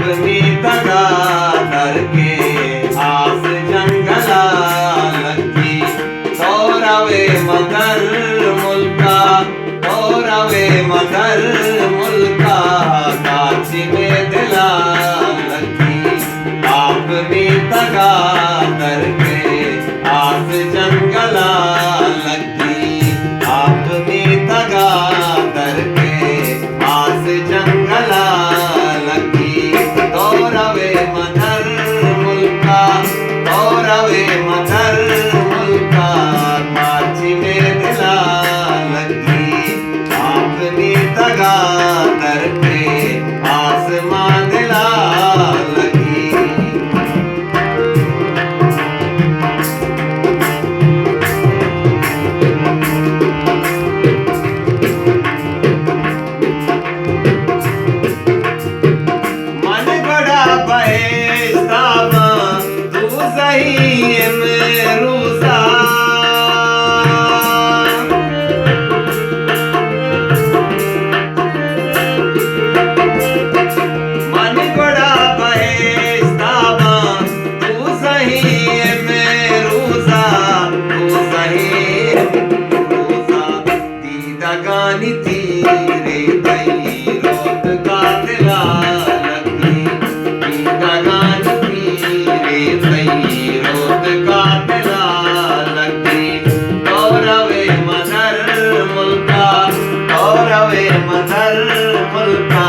आपनी दगा दर के आस जंगला लगी तोरवे मदर मुल्का तोरवे मदर मुल्का काची में दिला लगी आपनी दगा दर के आस जंगला लगी आपनी दगा दर के आस जंगला लगी तोरवे मदर मुल्का तोरवे मदर मुल्का काची में दिला लगी आपनी दगा दर के आसमां दिला लगी मन बड़ा बहेस्तावा तू सही में रूसा मन बड़ा बहेस्तावा तू सही में रूसा तू सही रूसा दीदा गानी तीरे तई रोत का दिला लगी दीदा गानी तीरे तई रोत का दिला लगी तोरवे मदर मुल्का तोरवे मदर मुल्का